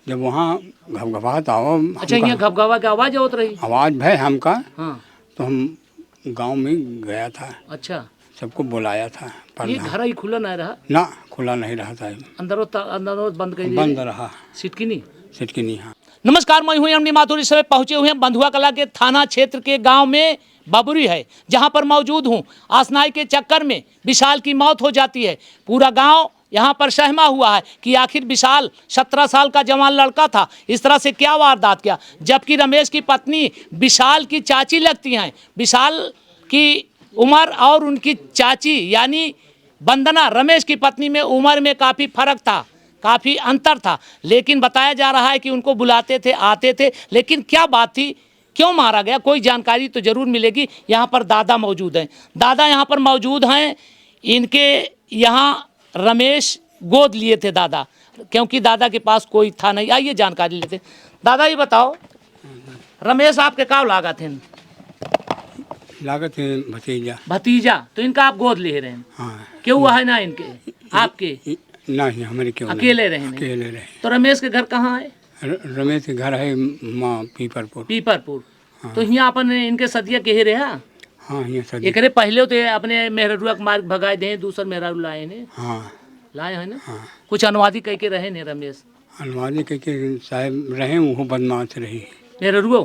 जब वहाँ घबघबाहट आओ। अच्छा, यहाँ घबघबा की आवाज़ होत रही? आवाज़ भय हमका। हाँ। तो हम गांव में गया था। अच्छा, सबको बुलाया था। ये घर ही खुला नहीं रहा? ना, खुला नहीं रहा था। अंदर बंद कर बंद रहा। सिटकिनी सिटकिनी। हाँ। नमस्कार, मैं हूँ एम डी माथुर। इस समय पहुँचे हुए हैं बंधुआ कला के थाना क्षेत्र के गांव में बबुरी है, जहां पर मौजूद हूं। आसनाई के चक्कर में विशाल की मौत हो जाती है। पूरा गांव यहां पर सहमा हुआ है कि आखिर विशाल 17 साल का जवान लड़का था, इस तरह से क्या वारदात किया। जबकि रमेश की पत्नी विशाल की चाची लगती हैं। विशाल की उम्र और उनकी चाची यानी वंदना, रमेश की पत्नी में उम्र में काफ़ी फर्क था, काफ़ी अंतर था। लेकिन बताया जा रहा है कि उनको बुलाते थे, आते थे। लेकिन क्या बात थी, क्यों मारा गया, कोई जानकारी तो ज़रूर मिलेगी। यहाँ पर दादा मौजूद हैं। दादा यहाँ पर मौजूद हैं। इनके यहाँ रमेश गोद लिए थे दादा, क्योंकि दादा के पास कोई था नहीं। आइए जानकारी लेते। दादा ये बताओ, रमेश आपके का लागत है? लागत है भतीजा। भतीजा, तो इनका आप गोद ले रहे हैं? हाँ। क्यों हुआ है ना इनके आपके? नहीं, हमारे क्यों? अकेले रहे? अकेले रहे। तो रमेश के घर कहाँ है? रमेश के घर है माँ पीपरपुर। पीपरपुर। हाँ। तो यहाँ अपन इनके सदिया के रहा? हाँ, यहाँ सदिया। एकरे पहले तो अपने मेहरुआ के मार्ग भगाए दे, दूसर मेहरारू लाए ने। हाँ, लाए हैं ना। हाँ। कुछ अनुवादी कह के रहे ने रमेश? अनुवादी कह के साहब रहे, वो बदमाश रही मेहरुआ।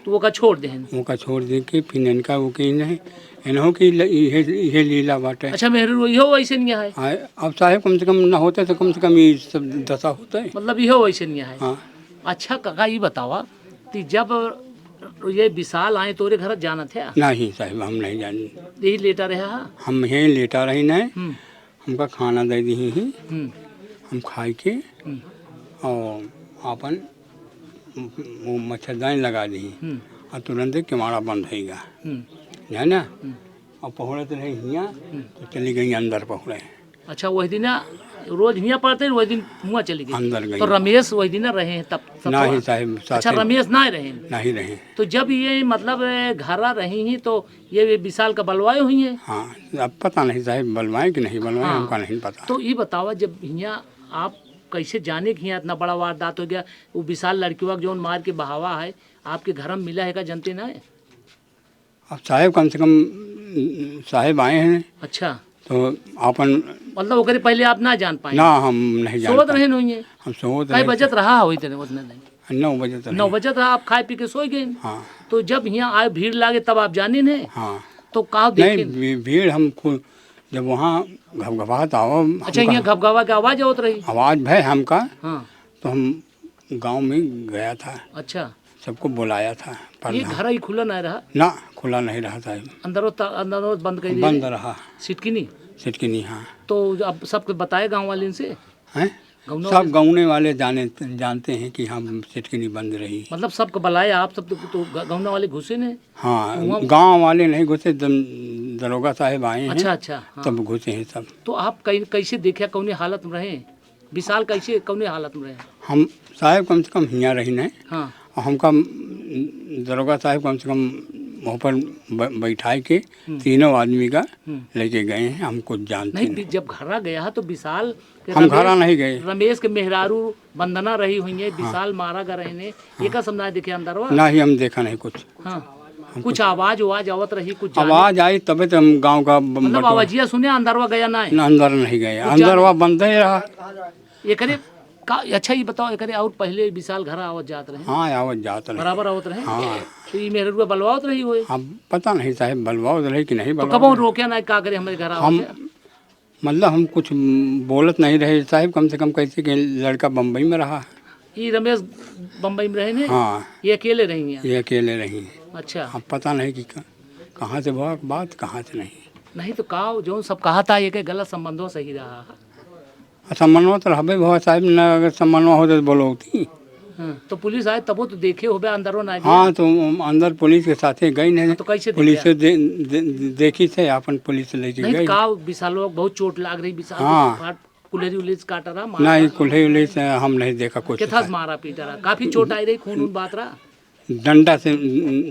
तो वो का छोड़ दे, वो का छोड़ दे के फिर इनका वो कहीं नहीं, इन्हों की ये लीला बाटे। अच्छा, मेहरुआ यो वैसे नहीं है? अब साहब कम से कम ना होता तो कम से कम ये सब दशा होता है, मतलब यो वैसे नहीं है। हाँ। अच्छा काका, ये बतावा कि जब ये विशाल आए तोरे घर जाना थे? नहीं साहब, हम नहीं जाने। यही लेटा रहा? हम यहीं लेटा रही नहीं, हमका खाना दे दी ही, हम खाए के और अपन वो मच्छरदानी लगा दी और तुरंत किमाड़ा बंद होगा, है ना। और पहुँचते रहे यहाँ, तो चली गई अंदर पहुँचे। अच्छा, वही दिन रोज हियाँ पड़ते, वही दिन हुआ चली गई अंदर गई। तो रमेश वही दिन रहे हैं तब? नहीं साहब। अच्छा, रमेश ना रहे? नहीं रहे। तो जब ये मतलब घरा रही हैं तो ये विशाल का बलवाए हुई है? हाँ, अब पता नहीं साहब बलवाए कि नहीं बलवाए। हाँ। हमका नहीं पता। तो ये बतावा, जब यहाँ आप कैसे जाने कि यहाँ इतना बड़ा वारदात हो गया? वो विशाल लड़कियों जो मार के बहावा है आपके घर में मिला है का जनते ना है? अब साहब कम से कम साहब आए हैं। अच्छा, तो अपन मतलब ओकरे पहले आप ना जान पाए? ना, हम नहीं जान सोच रहे नहीं है? हम सोच रहे। बजट रहा हुई थे उतना नहीं? 9 बजे। 9 बजे था, आप खाए पी के सो गए? हाँ। तो जब यहाँ आए भीड़ लागे तब आप जाने नहीं? हाँ। तो कहाँ देखे? नहीं, भीड़ हम जब वहाँ घबघबाहट आओ। अच्छा, यहाँ घबघबा की आवाज़ होत रही? आवाज़ भय हमका। हाँ। तो हम गांव में गया था। अच्छा, सबको बुलाया था। ये घर ही खुला नहीं रहा? ना, खुला नहीं रहा था। अंदर बंद कर बंद रहा। सिटकिनी। हाँ। तो अब सबको बताए गांव वाले से? हैं? सब गाँव वाले जानते हैं कि हम सिटकिनी बंद रही। मतलब सबको बुलाया आप सब? तो गाँव वाले घुसे ने? हाँ, गांव वाले नहीं घुसे, दरोगा साहब आए हैं। अच्छा। हाँ। तब घुसे हैं सब। तो आप कैसे देखे, कौन हालत में रहे विशाल? कैसे कौन हालत में रहे? हम साहब कम से कम हियाँ रही नहीं। हाँ। हमका दरोगा साहब कम से कम वहाँ पर बैठाए के तीनों आदमी का लेके गए हैं। हम कुछ जानते नहीं। जब घरा गया तो विशाल हम घरा नहीं गए। रमेश के मेहरारू वंदना रही हुई है, विशाल मारा गए रहे, ये का समझा देखे अंदर? नहीं, हम देखा नहीं कुछ। हाँ। कुछ आवाज आवत रही? कुछ आवाज आई तबे तो हम गाँव का मतलब आवाजिया सुने? अंदरवा गया ना? अंदर नहीं गए, अंदरवा बंद ही रहा। ये करे अच्छा, ये बताओ, ये करे और पहले विशाल घर आवत जात रहे? हाँ, आवत जात रहे, बराबर आवत रहे। हाँ। तो ये मेहरुआ बलवावत रही हुई? हम पता नहीं साहब बलवावत रही कि नहीं बलवावत। तो कब रोके ना का करे हमारे घर? हम मतलब हम कुछ बोलत नहीं रहे साहब। कम से कम कैसे कि लड़का बम्बई में रहा। ये रमेश बम्बई में रहे ने? हाँ। ये अकेले रही हैं? ये अकेले रही। अच्छा। अब पता नहीं कि कहाँ से हुआ बात, कहाँ से नहीं। तो का जो सब कहा था ये गलत संबंधों सही रहा? सम्मानवा तो रहे बहुत साहब, न अगर सम्मानवा होता तो बोलोती। हाँ। तो पुलिस आए तब तो देखे हो अंदर ना? हाँ, तो अंदर पुलिस के साथ गई नहीं। तो कैसे पुलिस से देखी थे, अपन पुलिस से लेके गई। का विशाल बहुत चोट लाग रही विशाल? हाँ। कुल्हेरी उल्हेरी काटा रहा? नहीं, कुल्हेरी से हम नहीं देखा कुछ। कितना मारा पीटा रहा? काफी चोट आई रही? खून बात रहा? डंडा से,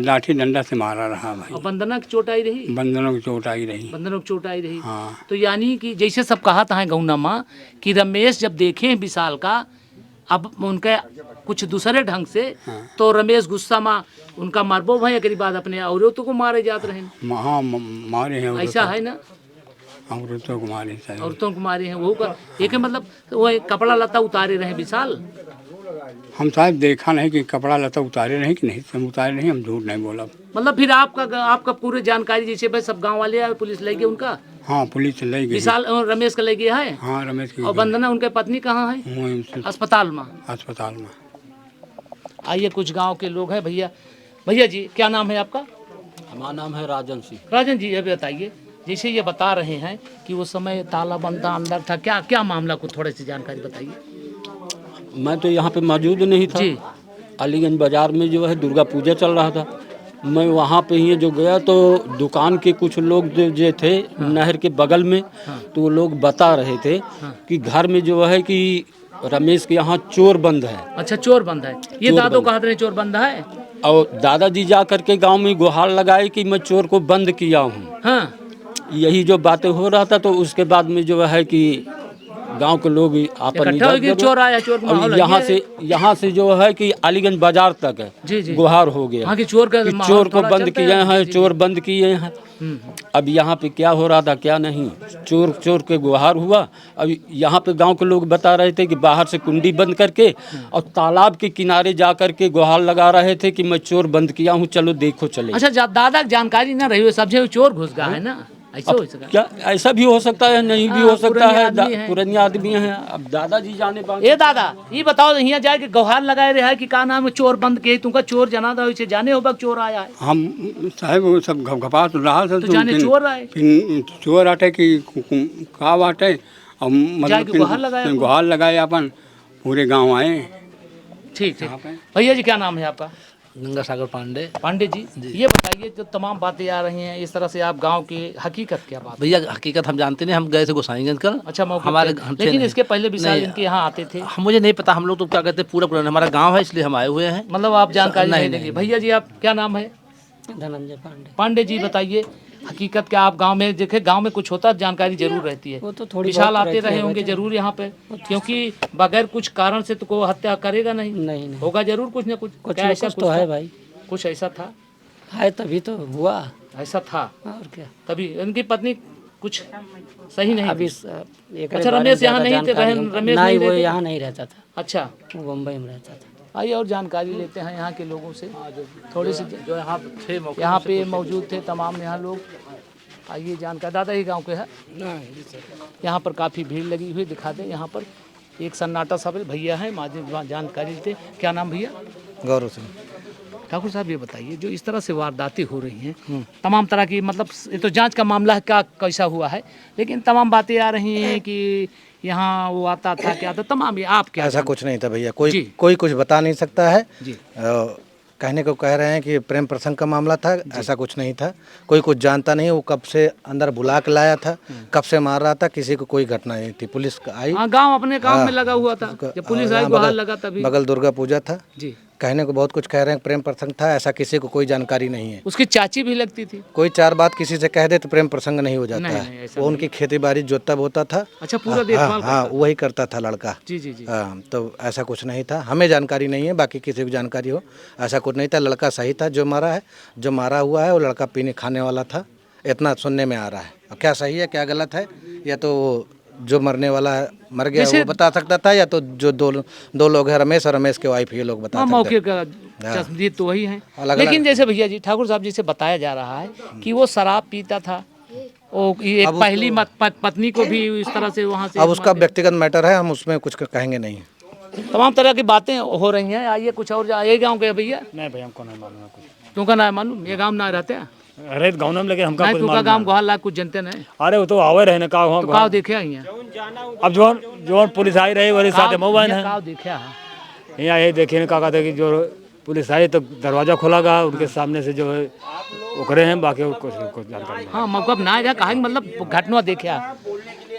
लाठी डंडा से मारा रहा भाई। और बंदना की चोट आई रही? बंदनों की चोट आई रही। बंदनों की चोट आई रही। हाँ। तो यानी कि जैसे सब कहा था गौना माँ कि रमेश जब देखे विशाल का अब उनके कुछ दूसरे ढंग से तो रमेश गुस्सा में उनका मरबो भय के बाद अपने औरतों को मारे जाते रहे, हाँ मारे हैं ऐसा है ना, औरतों को मारे हैं। औरतों को मारे हैं वो का एक मतलब वो एक कपड़ा लता उतारे रहे विशाल। हम शायद देखा नहीं कि कपड़ा लता उतारे नहीं कि नहीं, हम उतारे नहीं, हम झूठ नहीं बोला। मतलब फिर आपका पूरी जानकारी जैसे भाई सब गांव वाले आए, पुलिस ले गई उनका, हाँ पुलिस ले गई, विशाल और रमेश का ले गया है। हाँ रमेश की और वंदना उनके पत्नी कहाँ है? वहीं अस्पताल में। अस्पताल में। आइए कुछ गांव के लोग हैं। भैया जी क्या नाम है आपका? हमारा नाम है राजन सिंह। राजन जी ये बताइए, जैसे ये बता रहे हैं कि वो समय ताला बंद था, अंदर था, क्या क्या मामला को थोड़ी सी जानकारी बताइए। मैं तो यहाँ पे मौजूद नहीं था जी। अलीगंज बाजार में जो है दुर्गा पूजा चल रहा था, मैं वहाँ पे ही जो गया तो दुकान के कुछ लोग जो थे नहर के बगल में, तो वो लोग बता रहे थे कि घर में जो है कि रमेश के यहाँ चोर बंद है। अच्छा चोर बंद है, ये दादो कहते रहे चोर बंद है। और दादाजी जा करके गांव में गुहार लगाए कि मैं चोर को बंद किया हूँ। हाँ यही जो बातें हो रहा था, तो उसके बाद में जो है कि गांव के लोग इकट्ठा हो गए, चोर आया, चोर का माहौल है। यहाँ से जो है कि अलीगंज बाजार तक है जी जी गुहार हो गया। हाँ कि चोर का कि माहौल चोर को थोड़ा बंद चलता किए है। हैं, जी, चोर बंद किए हैं। अब यहाँ पे क्या हो रहा था क्या नहीं, चोर के गुहार हुआ। अब यहाँ पे गांव के लोग बता रहे थे कि बाहर से कुंडी बंद करके और तालाब के किनारे जा करके गुहार लगा रहे थे कि मैं चोर बंद किया हूँ, चलो देखो चले। अच्छा दादा की जानकारी ना रही, सब चोर घुस गया है ना, ऐसा हो सका? क्या ऐसा भी हो सकता है, नहीं भी हो सकता पुराने है, आदमी हैं। पुराने आदमी हैं। अब दादाजी जाने बाकी। ए दादा ये बताओ, यहाँ जाए कि गुहार लगाए रहे है कि का नाम है चोर बंद के तुमका चोर जना था, वैसे जाने हो चोर आया है? हम साहब वो सब घपघपा तो रहा था, तो जाने चोर आए, फिर चोर आटे कि का बाटे, और जाके गुहार लगाया, गुहार लगाए, अपन पूरे गांव आए। ठीक ठीक। भैया जी क्या नाम है आपका? गंगा सागर पांडे जी। ये बताइए जो तमाम बातें आ रही हैं इस तरह से, आप गांव की हकीकत क्या बात? भैया हकीकत हम जानते नहीं, हम गए थे गोसाईगंज कल। अच्छा मौके हमारे पे। लेकिन इसके पहले विशाल नहीं, इनके यहाँ आते थे? हम मुझे नहीं पता, हम लोग तो क्या कहते हैं पूरा पुराना हमारा गांव है इसलिए हम आए हुए हैं। मतलब आप जानकारी नहीं नहीं, देंगे। नहीं। भैया जी आप क्या नाम है? धनंजय पांडे जी बताइए हकीकत क्या, आप गांव में देखे, गांव में कुछ होता है जानकारी जरूर रहती है, वो तो थोड़ी विशाल बहुत आते रहती रहे है होंगे वजह। जरूर यहाँ पे, क्योंकि बगैर कुछ कारण से तो कोई हत्या करेगा नहीं, नहीं होगा जरूर कुछ न कुछ। कुछ क्या न ऐसा कुछ तो है था? भाई, कुछ ऐसा था, है तभी तो हुआ। ऐसा था और क्या, तभी उनकी पत्नी कुछ सही नहीं अभी थी। एक अच्छा रमेश यहाँ नहीं थे, रमेश नहीं, वो रहते? यहाँ नहीं रहता था, अच्छा वो बम्बई में रहता था। आइए और जानकारी लेते हैं यहाँ के लोगों से, थोड़ी सी जो यहाँ पे मौजूद थे तमाम यहाँ लोग। आइए जानकारी, दादा ही गांव के है, यहाँ पर काफ़ी भीड़ लगी हुई, दिखा दें यहाँ पर एक सन्नाटा सा भैया है, जानकारी लेते। क्या नाम भैया? गौरव सिंह। ठाकुर साहब ये बताइए जो इस तरह से वारदातें हो रही हैं तमाम तरह की, मतलब ये तो जांच का मामला है क्या कैसा हुआ है, लेकिन तमाम बातें आ रही हैं कि यहाँ वो आता था क्या था, तमाम ये आप क्या? ऐसा कुछ नहीं था भैया, जी। कोई कुछ बता नहीं सकता है जी कहने को कह रहे हैं कि प्रेम प्रसंग का मामला था, ऐसा कुछ नहीं था। कोई कुछ जानता नहीं, वो कब से अंदर बुला के लाया था, कब से मार रहा था, किसी को कोई घटना नहीं थी। पुलिस आई, हाँ गांव अपने गांव में लगा हुआ था, जब पुलिस आई गुहार लगा तभी। बगल दुर्गा पूजा था। जी कहने को बहुत कुछ कह रहे हैं, प्रेम प्रसंग था, ऐसा किसी को कोई जानकारी नहीं है। उसकी चाची भी लगती थी। कोई चार बात किसी से कह दे तो प्रेम प्रसंग नहीं हो जाता नहीं, है। ऐसा वो उनकी खेती बाड़ी जोता बोता था। अच्छा पूरा देखभाल हाँ, वही करता था लड़का। जी जी जी। हाँ, तो ऐसा कुछ नहीं था, हमें जानकारी नहीं है, बाकी किसी को जानकारी हो ऐसा कुछ नहीं था। लड़का सही था जो मारा है, जो मारा हुआ है वो लड़का पीने खाने वाला था, इतना सुनने में आ रहा है। अब क्या सही है क्या गलत है, या तो जो मरने वाला है मर गया वो बता सकता था, या तो जो दो लोग हैं रमेश और रमेश के वाइफ, ये लोग बता सकते मौके का चश्मदीद तो वही है। लेकिन जैसे भैया जी ठाकुर साहब जी से बताया जा रहा है कि वो शराब पीता था, वो एक पहली पत्नी को भी इस तरह से वहाँ से। अब उसका व्यक्तिगत मैटर है, हम उसमें कुछ कहेंगे नहीं। तमाम तरह की बातें हो रही हैं। आइए कुछ और, ये गाँव के भैया? नहीं भाई हमको नहीं मालूम है कुछ। तुमका ना मालूम, ये गाँव ना रहते हैं? अरे गाँव में लेकिन हमका कुछ तुमका गाँव गुहार लाग कुछ जनते नहीं? अरे वो तो आवे रहे ना का वहाँ गाँव देखे हैं अब जो पुलिस आई रही वही साथ मोबाइल है गाँव देखे हैं यहाँ, यही देखिए का कहते कि जो पुलिस आई तो दरवाजा खोला गया, उनके सामने से जो है उखरे हैं, बाकी कुछ जानकारी नहीं। हाँ मौका ना आएगा कहा, मतलब घटना देखे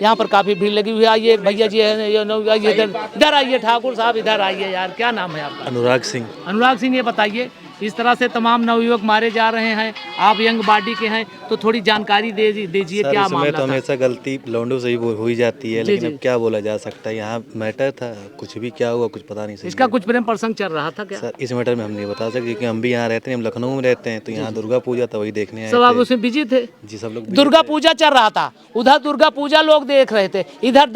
यहाँ पर काफी भीड़ लगी हुई है। आइए भैया जी है, इधर आइए ठाकुर साहब, इधर आइए यार। क्या नाम है आपका? अनुराग सिंह। अनुराग सिंह ये बताइए इस तरह से तमाम नवयुवक मारे जा रहे हैं। आप यंग बॉडी के हैं तो थोड़ी जानकारी दीजिए क्या इसमें मामला तो था? हमेशा गलती लौंडों से ही हो ही जाती है, जी, लेकिन जी। अब क्या बोला जा सकता है। यहाँ मैटर था, कुछ भी क्या हुआ कुछ पता नहीं सही इसका है। कुछ प्रेम प्रसंग चल रहा था क्या? सर इस मैटर में हम नहीं बता सकते क्योंकि हम भी यहाँ रहते हैं, हम लखनऊ में रहते हैं, तो यहाँ दुर्गा पूजा था वही देखने आए सब आप थे। उसमें बिजी थे? जी सब लोग दुर्गा पूजा चल रहा था, उधर दुर्गा पूजा लोग देख रहे थे, इधर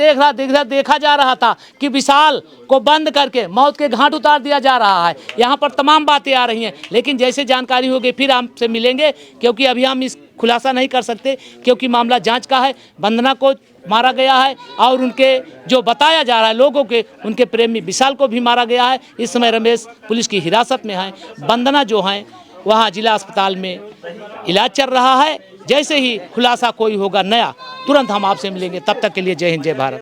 देखा जा रहा था कि विशाल को बंद करके मौत के घाट उतार दिया जा रहा है। यहाँ पर तमाम बातें आ रही हैं, लेकिन जैसे जानकारी होगी फिर आपसे मिलेंगे, क्योंकि अभी हम इस खुलासा नहीं कर सकते क्योंकि मामला जांच का है। वंदना को मारा गया है और उनके जो बताया जा रहा है लोगों के, उनके प्रेमी विशाल को भी मारा गया है। इस समय रमेश पुलिस की हिरासत में है। वंदना जो है वहाँ जिला अस्पताल में इलाज चल रहा है। जैसे ही खुलासा कोई होगा नया, तुरंत हम आपसे मिलेंगे। तब तक के लिए जय हिंद, जय भारत।